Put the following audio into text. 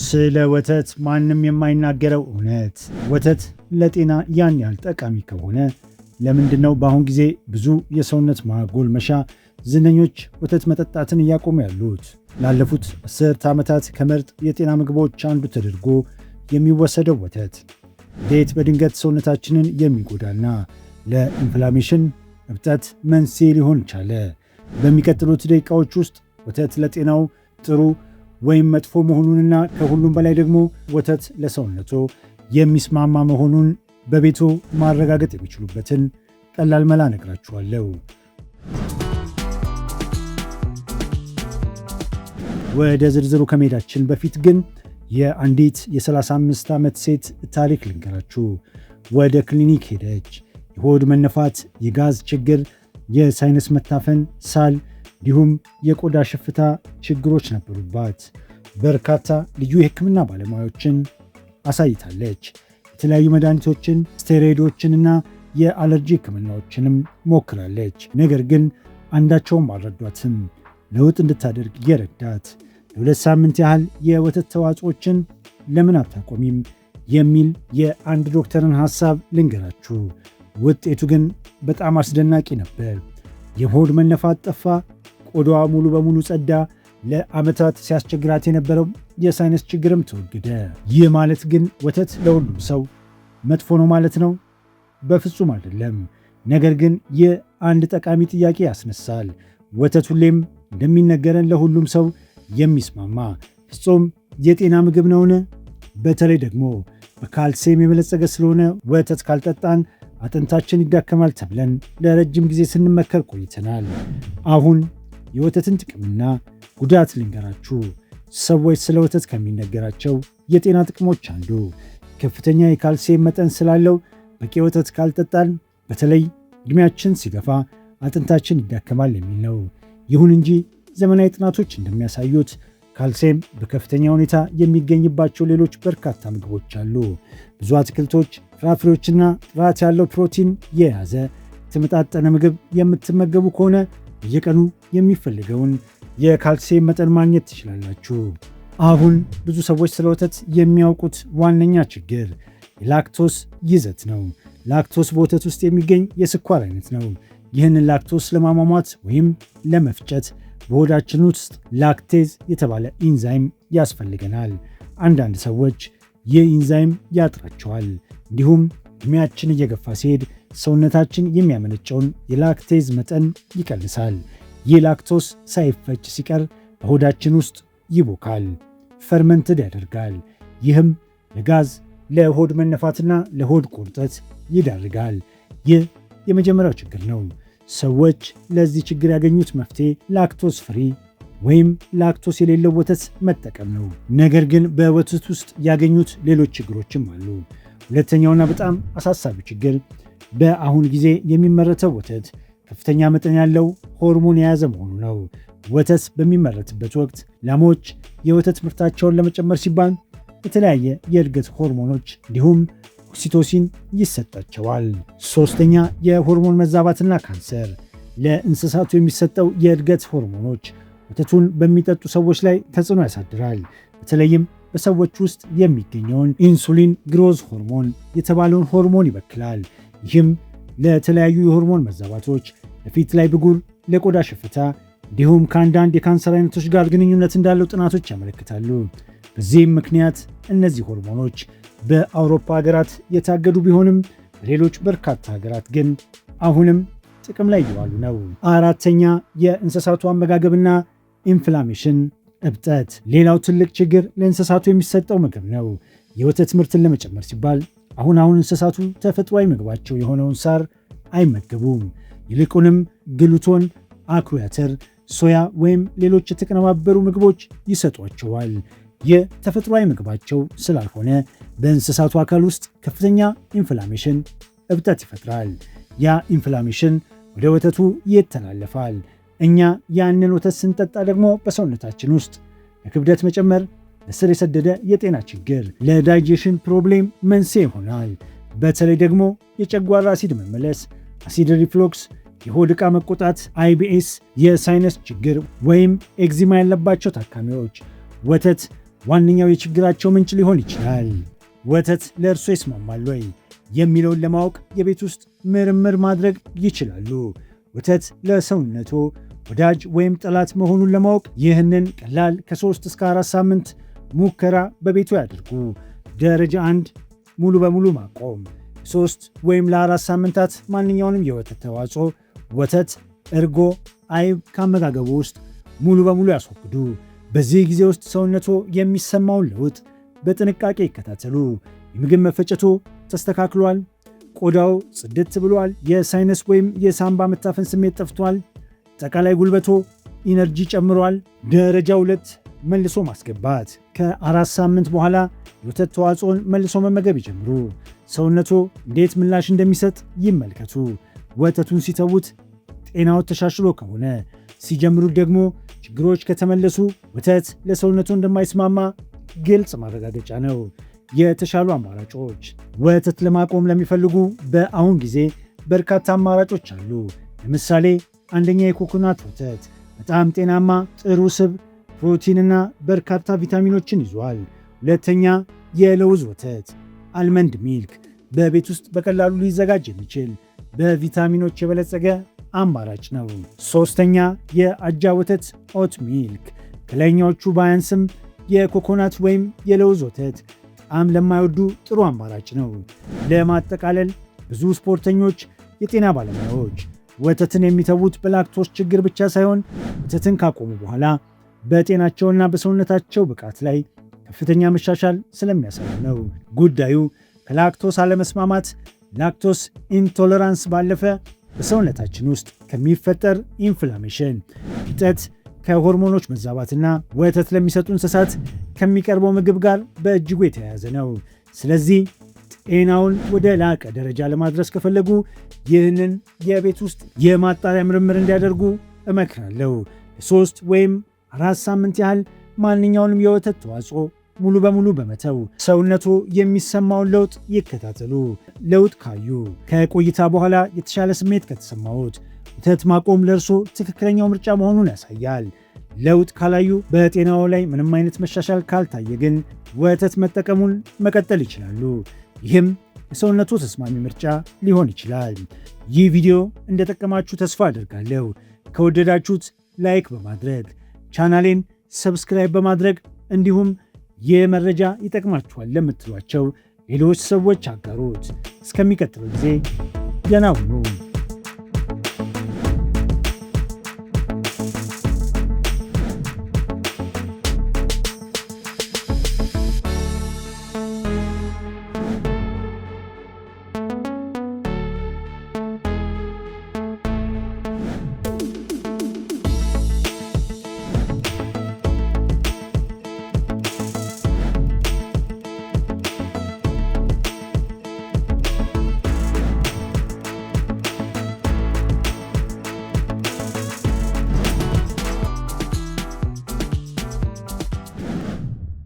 ስለ ወተት ማንም የማይናገረው እውነት። ወተት ለጤና ያን ያህል ጠቃሚ ከሆነ ለምንድን ነው በአሁን ጊዜ ብዙ የሰውነት ማጎልመሻ ዝነኞች ወተት መጠጣትን እያቆሙ ያሉት? ላለፉት 10 ዓመታት ከምርጥ የጤና ምግቦች አንዱ ተደርጎ የሚወሰደው ወተት እንዴት በድንገት ሰውነታችንን የሚጎዳና ለኢንፍላሜሽን እብጠት መንስኤ ሊሆን ቻለ? በሚቀጥሉት ደቂቃዎች ውስጥ ወተት ለጤናው ጥሩ ወይም መጥፎ መሆኑንና ከሁሉም በላይ ደግሞ ወተት ለሰውነቶ የሚስማማ መሆኑን በቤቶ ማረጋገጥ የሚችሉበትን ቀላል መላ ነግራችኋለሁ። ወደ ዝርዝሩ ከመሄዳችን በፊት ግን የአንዲት የ35 ዓመት ሴት ታሪክ ልንገራችሁ። ወደ ክሊኒክ ሄደች። የሆድ መነፋት፣ የጋዝ ችግር፣ የሳይነስ መታፈን፣ ሳል እንዲሁም የቆዳ ሽፍታ ችግሮች ነበሩባት። በርካታ ልዩ የሕክምና ባለሙያዎችን አሳይታለች። የተለያዩ መድኃኒቶችን፣ ስቴሮይዶችንና የአለርጂ ሕክምናዎችንም ሞክራለች። ነገር ግን አንዳቸውም አልረዷትም። ለውጥ እንድታደርግ የረዳት ለ2 ሳምንት ያህል የወተት ተዋጽኦችን ለምን አታቆሚም የሚል የአንድ ዶክተርን ሐሳብ ልንገራችሁ። ውጤቱ ግን በጣም አስደናቂ ነበር። የሆድ መነፋት ጠፋ። ቆዳዋ ሙሉ በሙሉ ጸዳ። ለዓመታት ሲያስቸግራት የነበረው የሳይነስ ችግርም ተወገደ። ይህ ማለት ግን ወተት ለሁሉም ሰው መጥፎ ነው ማለት ነው? በፍጹም አይደለም። ነገር ግን ይህ አንድ ጠቃሚ ጥያቄ ያስነሳል። ወተት ሁሌም እንደሚነገረን ለሁሉም ሰው የሚስማማ ፍጹም የጤና ምግብ ነውን? በተለይ ደግሞ በካልሲየም የበለጸገ ስለሆነ ወተት ካልጠጣን አጥንታችን ይዳከማል ተብለን ለረጅም ጊዜ ስንመከር ቆይተናል። አሁን የወተትን ጥቅምና ጉዳት ልንገራችሁ። ሰዎች ስለ ወተት ከሚነገራቸው የጤና ጥቅሞች አንዱ ከፍተኛ የካልሲየም መጠን ስላለው በቂ ወተት ካልጠጣን በተለይ ዕድሜያችን ሲገፋ አጥንታችን ይዳከማል የሚል ነው። ይሁን እንጂ ዘመናዊ ጥናቶች እንደሚያሳዩት ካልሲየም በከፍተኛ ሁኔታ የሚገኝባቸው ሌሎች በርካታ ምግቦች አሉ። ብዙ አትክልቶች፣ ፍራፍሬዎችና ጥራት ያለው ፕሮቲን የያዘ የተመጣጠነ ምግብ የምትመገቡ ከሆነ በየቀኑ የሚፈልገውን የካልሲየም መጠን ማግኘት ትችላላችሁ። አሁን ብዙ ሰዎች ስለ ወተት የሚያውቁት ዋነኛ ችግር የላክቶስ ይዘት ነው። ላክቶስ በወተት ውስጥ የሚገኝ የስኳር አይነት ነው። ይህንን ላክቶስ ለማሟሟት ወይም ለመፍጨት በሆዳችን ውስጥ ላክቴዝ የተባለ ኢንዛይም ያስፈልገናል። አንዳንድ ሰዎች ይህ ኢንዛይም ያጥራቸዋል። እንዲሁም ዕድሜያችን እየገፋ ሲሄድ ሰውነታችን የሚያመነጨውን የላክቴዝ መጠን ይቀንሳል። ይህ ላክቶስ ሳይፈጭ ሲቀር በሆዳችን ውስጥ ይቦካል፣ ፈርመንትድ ያደርጋል። ይህም ለጋዝ፣ ለሆድ መነፋትና ለሆድ ቁርጠት ይዳርጋል። ይህ የመጀመሪያው ችግር ነው። ሰዎች ለዚህ ችግር ያገኙት መፍትሄ ላክቶስ ፍሪ ወይም ላክቶስ የሌለው ወተት መጠቀም ነው። ነገር ግን በወተት ውስጥ ያገኙት ሌሎች ችግሮችም አሉ። ሁለተኛውና በጣም አሳሳቢ ችግር በአሁን ጊዜ የሚመረተው ወተት ከፍተኛ መጠን ያለው ሆርሞን የያዘ መሆኑ ነው። ወተት በሚመረትበት ወቅት ላሞች የወተት ምርታቸውን ለመጨመር ሲባል የተለያየ የእድገት ሆርሞኖች እንዲሁም ኦክሲቶሲን ይሰጣቸዋል። ሶስተኛ የሆርሞን መዛባትና ካንሰር። ለእንስሳቱ የሚሰጠው የእድገት ሆርሞኖች ወተቱን በሚጠጡ ሰዎች ላይ ተጽዕኖ ያሳድራል። በተለይም በሰዎች ውስጥ የሚገኘውን ኢንሱሊን ግሮዝ ሆርሞን የተባለውን ሆርሞን ይበክላል። ይህም ለተለያዩ የሆርሞን መዛባቶች፣ ለፊት ላይ ብጉር፣ ለቆዳ ሽፍታ እንዲሁም ከአንዳንድ የካንሰር አይነቶች ጋር ግንኙነት እንዳለው ጥናቶች ያመለክታሉ። በዚህም ምክንያት እነዚህ ሆርሞኖች በአውሮፓ ሀገራት የታገዱ ቢሆንም በሌሎች በርካታ ሀገራት ግን አሁንም ጥቅም ላይ እየዋሉ ነው። አራተኛ የእንስሳቱ አመጋገብና ኢንፍላሜሽን እብጠት። ሌላው ትልቅ ችግር ለእንስሳቱ የሚሰጠው ምግብ ነው። የወተት ምርትን ለመጨመር ሲባል አሁን እንስሳቱ ተፈጥሯዊ ምግባቸው የሆነውን ሳር አይመገቡም። ይልቁንም ግሉቶን፣ አኩሪ አተር፣ ሶያ ወይም ሌሎች የተቀነባበሩ ምግቦች ይሰጧቸዋል። ይህ ተፈጥሯዊ ምግባቸው ስላልሆነ በእንስሳቱ አካል ውስጥ ከፍተኛ ኢንፍላሜሽን እብጠት ይፈጥራል። ያ ኢንፍላሜሽን ወደ ወተቱ ይተላለፋል። እኛ ያንን ወተት ስንጠጣ ደግሞ በሰውነታችን ውስጥ ለክብደት መጨመር፣ ለስር የሰደደ የጤና ችግር፣ ለዳይጀሽን ፕሮብሌም መንስኤ ይሆናል። በተለይ ደግሞ የጨጓራ አሲድ መመለስ፣ አሲድ ሪፍሎክስ፣ የሆድ ዕቃ መቆጣት፣ IBS፣ የሳይነስ ችግር ወይም ኤግዚማ ያለባቸው ታካሚዎች ወተት ዋነኛው የችግራቸው ምንጭ ሊሆን ይችላል። ወተት ለእርሶ ይስማማል ወይ የሚለውን ለማወቅ የቤት ውስጥ ምርምር ማድረግ ይችላሉ። ወተት ለሰውነቶ ወዳጅ ወይም ጠላት መሆኑን ለማወቅ ይህንን ቀላል ከ3 እስከ 4 ሳምንት ሙከራ በቤቱ ያድርጉ። ደረጃ 1 ሙሉ በሙሉ ማቆም። 3 ወይም ለ4 ሳምንታት ማንኛውንም የወተት ተዋጽኦ ወተት፣ እርጎ፣ አይብ ከአመጋገቡ ውስጥ ሙሉ በሙሉ ያስወግዱ። በዚህ ጊዜ ውስጥ ሰውነቶ የሚሰማውን ለውጥ በጥንቃቄ ይከታተሉ። የምግብ መፈጨቶ ተስተካክሏል? ቆዳው ጽድት ብሏል? የሳይነስ ወይም የሳምባ መታፈን ስሜት ጠፍቷል? አጠቃላይ ጉልበቶ ኢነርጂ ጨምሯል? ደረጃ 2 መልሶ ማስገባት። ከ4 ሳምንት በኋላ የወተት ተዋጽኦን መልሶ መመገብ ይጀምሩ። ሰውነቶ እንዴት ምላሽ እንደሚሰጥ ይመልከቱ። ወተቱን ሲተዉት ጤናው ተሻሽሎ ከሆነ ሲጀምሩት ደግሞ ችግሮች ከተመለሱ ወተት ለሰውነቱ እንደማይስማማ ግልጽ ማረጋገጫ ነው። የተሻሉ አማራጮች ወተት ለማቆም ለሚፈልጉ በአሁን ጊዜ በርካታ አማራጮች አሉ። ለምሳሌ አንደኛ የኮኮናት ወተት በጣም ጤናማ፣ ጥሩ ስብ፣ ፕሮቲንና በርካታ ቪታሚኖችን ይዟል። ሁለተኛ የለውዝ ወተት አልመንድ ሚልክ በቤት ውስጥ በቀላሉ ሊዘጋጅ የሚችል በቪታሚኖች የበለጸገ አማራጭ ነው። ሶስተኛ የአጃ ወተት ኦት ሚልክ ከላይኛዎቹ ባያንስም የኮኮናት ወይም የለውዝ ወተት ጣዕም ለማይወዱ ጥሩ አማራጭ ነው። ለማጠቃለል ብዙ ስፖርተኞች፣ የጤና ባለሙያዎች ወተትን የሚተዉት በላክቶስ ችግር ብቻ ሳይሆን ወተትን ካቆሙ በኋላ በጤናቸውና በሰውነታቸው ብቃት ላይ ከፍተኛ መሻሻል ስለሚያሳዩ ነው። ጉዳዩ ከላክቶስ አለመስማማት፣ ላክቶስ ኢንቶለራንስ ባለፈ በሰውነታችን ውስጥ ከሚፈጠር ኢንፍላሜሽን፣ እብጠት፣ ከሆርሞኖች መዛባትና ወተት ለሚሰጡ እንስሳት ከሚቀርበው ምግብ ጋር በእጅጉ የተያያዘ ነው። ስለዚህ ጤናውን ወደ ላቀ ደረጃ ለማድረስ ከፈለጉ ይህንን የቤት ውስጥ የማጣሪያ ምርምር እንዲያደርጉ እመክራለሁ። ለ3 ወይም 4 ሳምንት ያህል ማንኛውንም የወተት ተዋጽኦ ሙሉ በሙሉ በመተው ሰውነቱ የሚሰማውን ለውጥ ይከታተሉ። ለውጥ ካዩ፣ ከቆይታ በኋላ የተሻለ ስሜት ከተሰማዎት ወተት ማቆም ለእርሶ ትክክለኛው ምርጫ መሆኑን ያሳያል። ለውጥ ካላዩ፣ በጤናው ላይ ምንም አይነት መሻሻል ካልታየ ግን ወተት መጠቀሙን መቀጠል ይችላሉ። ይህም የሰውነቱ ተስማሚ ምርጫ ሊሆን ይችላል። ይህ ቪዲዮ እንደጠቀማችሁ ተስፋ አድርጋለሁ። ከወደዳችሁት ላይክ በማድረግ ቻናሌን ሰብስክራይብ በማድረግ እንዲሁም ይህ መረጃ ይጠቅማችኋል ለምትሏቸው ሌሎች ሰዎች አጋሩት። እስከሚቀጥለው ጊዜ ደህና ሁኑ።